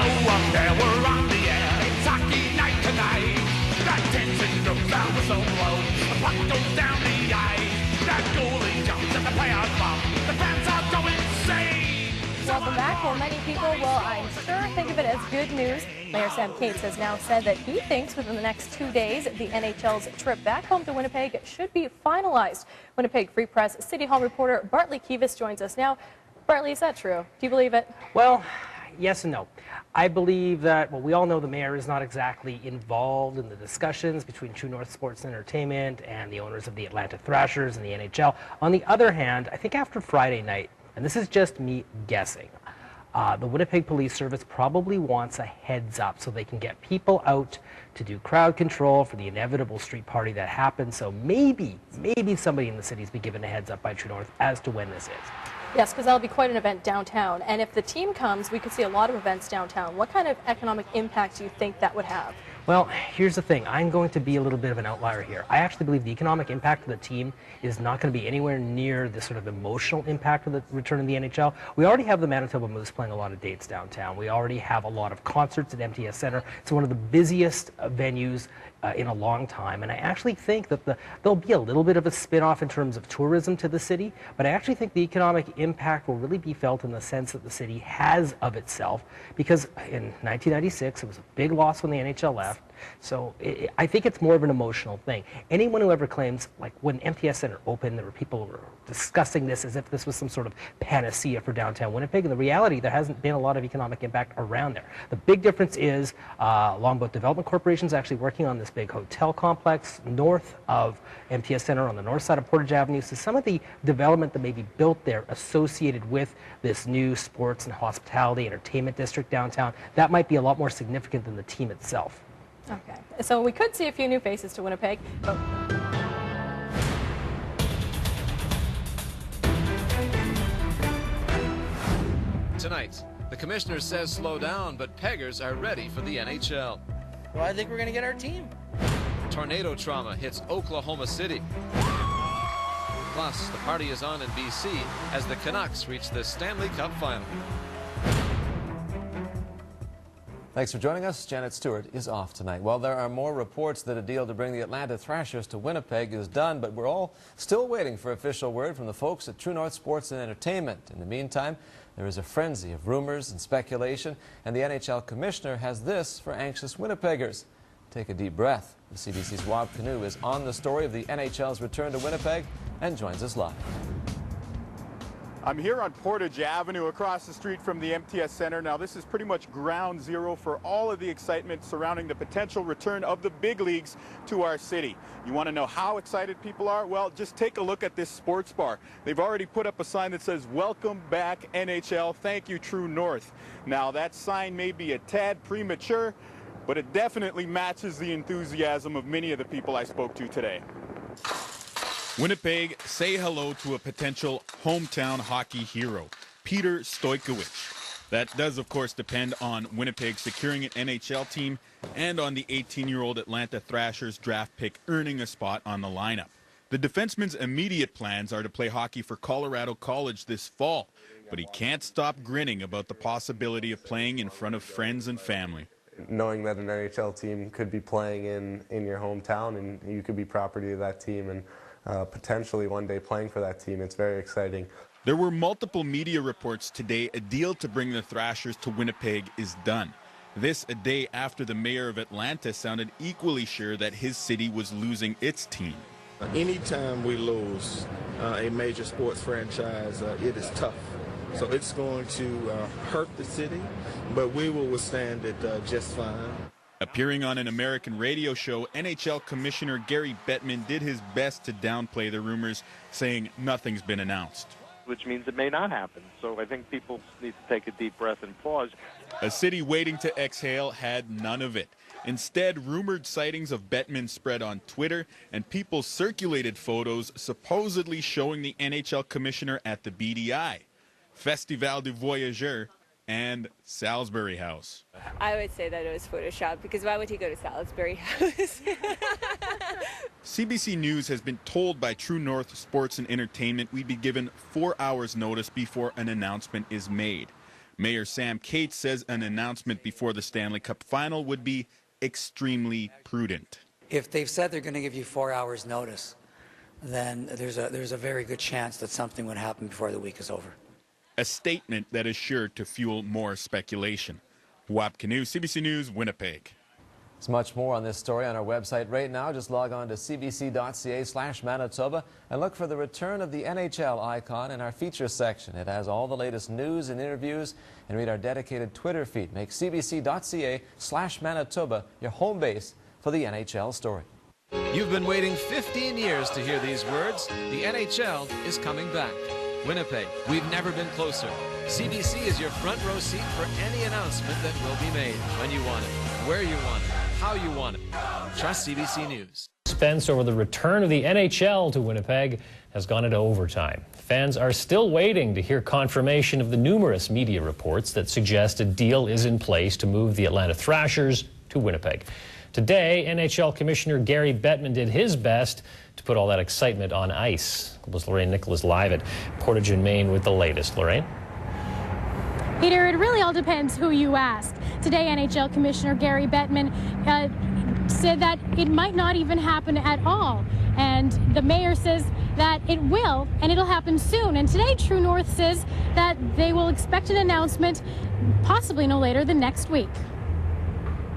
up there, we're on the air. It's hockey night tonight. That tension drops down the so low. The puck goes down the ice. That goalie jumps at the playoff bomb. The fans are going insane. Welcome back. Well, many people will, I'm sure, think of it as good news. Mayor Sam Cates has now said that he thinks within the next 2 days, the NHL's trip back home to Winnipeg should be finalized. Winnipeg Free Press City Hall reporter Bartley Kivas joins us now. Bartley, is that true? Do you believe it? Well, yes and no. I believe that, well, we all know the mayor is not exactly involved in the discussions between True North Sports and Entertainment and the owners of the Atlanta Thrashers and the NHL. On the other hand, I think after Friday night, and this is just me guessing, the Winnipeg Police Service probably wants a heads up so they can get people out to do crowd control for the inevitable street party that happens. So maybe somebody in the city's been given a heads up by True North as to when this is. Yes, because that'll be quite an event downtown. And if the team comes, we could see a lot of events downtown. What kind of economic impact do you think that would have? Well, here's the thing. I'm going to be a little bit of an outlier here. I actually believe the economic impact of the team is not going to be anywhere near the sort of emotional impact of the return of the NHL. We already have the Manitoba Moose playing a lot of dates downtown. We already have a lot of concerts at MTS Center. It's one of the busiest venues in a long time. And I actually think that there'll be a little bit of a spin-off in terms of tourism to the city, but I actually think the economic impact will really be felt in the sense that the city has of itself, because in 1996, it was a big loss when the NHL left. So I think it's more of an emotional thing. Anyone who ever claims, like when MTS Center opened, there were people who were discussing this as if this was some sort of panacea for downtown Winnipeg. And the reality, there hasn't been a lot of economic impact around there. The big difference is Longboat Development Corporation is actually working on this big hotel complex north of MTS Center on the north side of Portage Avenue. So some of the development that may be built there associated with this new sports and hospitality entertainment district downtown, that might be a lot more significant than the team itself. Okay, so we could see a few new faces to Winnipeg. But Tonight, the commissioner says slow down, but Peggers are ready for the NHL. Well, I think we're going to get our team. Tornado trauma hits Oklahoma City. Plus, the party is on in BC as the Canucks reach the Stanley Cup final. Thanks for joining us. Janet Stewart is off tonight. Well, there are more reports that a deal to bring the Atlanta Thrashers to Winnipeg is done, but we're all still waiting for official word from the folks at True North Sports and Entertainment. In the meantime, there is a frenzy of rumors and speculation, and the NHL commissioner has this for anxious Winnipeggers. Take a deep breath. The CBC's Wab Canoe is on the story of the NHL's return to Winnipeg and joins us live. I'm here on Portage Avenue across the street from the MTS Center. Now, this is pretty much ground zero for all of the excitement surrounding the potential return of the big leagues to our city. You want to know how excited people are? Well, just take a look at this sports bar. They've already put up a sign that says, "Welcome back, NHL. Thank you, True North." Now, that sign may be a tad premature, but it definitely matches the enthusiasm of many of the people I spoke to today. Winnipeg, say hello to a potential hometown hockey hero, Peter Stojkovic. That does, of course, depend on Winnipeg securing an NHL team and on the 18-year-old Atlanta Thrashers draft pick earning a spot on the lineup. The defenseman's immediate plans are to play hockey for Colorado College this fall, but he can't stop grinning about the possibility of playing in front of friends and family. Knowing that an NHL team could be playing in your hometown and you could be property of that team and potentially one day playing for that team, it's very exciting. There were multiple media reports today a deal to bring the Thrashers to Winnipeg is done. This a day after the mayor of Atlanta sounded equally sure that his city was losing its team. Anytime we lose a major sports franchise, it is tough. So it's going to hurt the city, but we will withstand it just fine. Appearing on an American radio show, NHL Commissioner Gary Bettman did his best to downplay the rumors, saying nothing's been announced. Which means it may not happen. So I think people need to take a deep breath and pause. A city waiting to exhale had none of it. Instead, rumored sightings of Bettman spread on Twitter, and people circulated photos supposedly showing the NHL commissioner at the BDI, Festival du Voyageur, and Salisbury House. I would say that it was Photoshopped, because why would he go to Salisbury House? CBC News has been told by True North Sports and Entertainment we'd be given 4 hours notice before an announcement is made. Mayor Sam Cates says an announcement before the Stanley Cup final would be extremely prudent. If they've said they're going to give you 4 hours notice, then there's a very good chance that something would happen before the week is over. A statement that is sure to fuel more speculation. Wap Canoe, CBC News, Winnipeg. There's much more on this story on our website right now. Just log on to cbc.ca/Manitoba and look for the return of the NHL icon in our features section. It has all the latest news and interviews, and read our dedicated Twitter feed. Make cbc.ca/Manitoba your home base for the NHL story. You've been waiting 15 years to hear these words. The NHL is coming back. Winnipeg, we've never been closer. CBC is your front row seat for any announcement that will be made, when you want it, where you want it, how you want it. Trust CBC News. Suspense over the return of the NHL to Winnipeg has gone into overtime. Fans are still waiting to hear confirmation of the numerous media reports that suggest a deal is in place to move the Atlanta Thrashers to Winnipeg. Today, NHL Commissioner Gary Bettman did his best to put all that excitement on ice. Lorraine Nicholas live at Portage in Maine with the latest. Lorraine? Peter, it really all depends who you ask. Today, NHL Commissioner Gary Bettman said that it might not even happen at all. And the mayor says that it will, and it'll happen soon. And today, True North says that they will expect an announcement possibly no later than next week.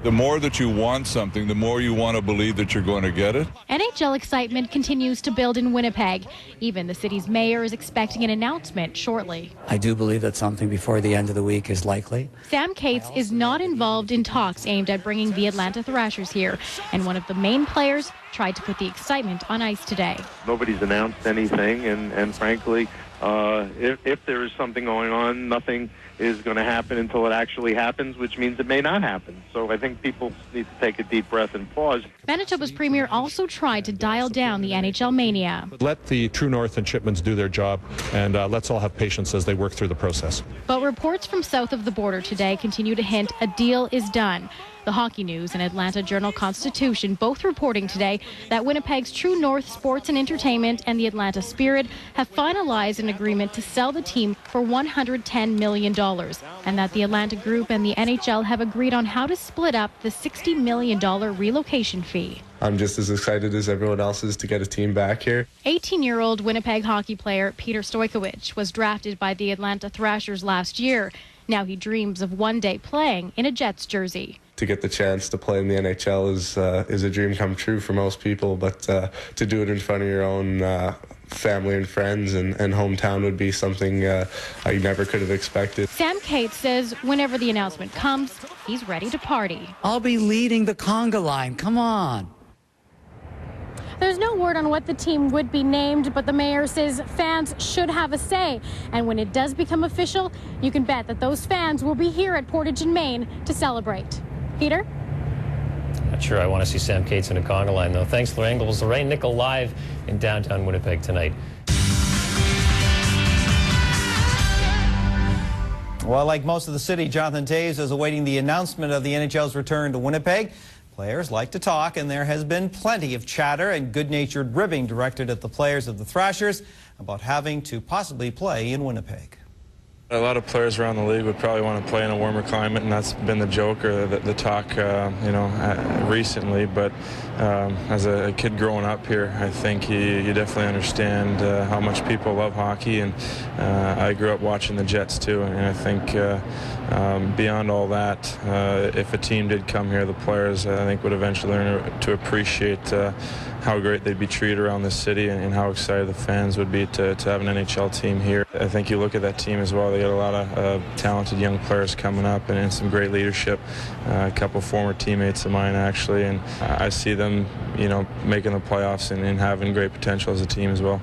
The more that you want something, the more you want to believe that you're going to get it. NHL excitement continues to build in Winnipeg. Even the city's mayor is expecting an announcement shortly. I do believe that something before the end of the week is likely. Sam Cates is not involved in talks aimed at bringing the Atlanta Thrashers here, and one of the main players tried to put the excitement on ice today. Nobody's announced anything, and frankly, if there is something going on, nothing is going to happen until it actually happens, which means it may not happen. So I think people need to take a deep breath and pause. Manitoba's premier also tried to dial down the NHL mania. Let the True North and Shipmans do their job, and let's all have patience as they work through the process. But reports from south of the border today continue to hint a deal is done. The Hockey News and Atlanta Journal-Constitution both reporting today that Winnipeg's True North Sports and Entertainment and the Atlanta Spirit have finalized an agreement to sell the team for $110 million, and that the Atlanta Group and the NHL have agreed on how to split up the $60 million relocation fee. I'm just as excited as everyone else is to get a team back here. 18-year-old Winnipeg hockey player Peter Stoikowicz was drafted by the Atlanta Thrashers last year. Now he dreams of one day playing in a Jets jersey. To get the chance to play in the NHL is a dream come true for most people, but to do it in front of your own family and friends and hometown would be something I never could have expected. Sam Cates says whenever the announcement comes, he's ready to party. I'll be leading the conga line. Come on. There's no word on what the team would be named, but the mayor says fans should have a say. And when it does become official, you can bet that those fans will be here at Portage in Maine to celebrate. Peter? Not sure I want to see Sam Cates in a conga line, though. Thanks, Lorraine. Lorraine Nickel live in downtown Winnipeg tonight. Well, like most of the city, Jonathan Toews is awaiting the announcement of the NHL's return to Winnipeg. Players like to talk, and there has been plenty of chatter and good-natured ribbing directed at the players of the Thrashers about having to possibly play in Winnipeg. A lot of players around the league would probably want to play in a warmer climate, and that's been the joke or the talk, recently. But as a kid growing up here, I think you definitely understand how much people love hockey, and I grew up watching the Jets too. And I think beyond all that, if a team did come here, the players I think would eventually learn to appreciate how great they'd be treated around this city, and how excited the fans would be to have an NHL team here. I think you look at that team as well. They got a lot of talented young players coming up, and some great leadership. A couple former teammates of mine, actually, and I see them, making the playoffs and having great potential as a team as well.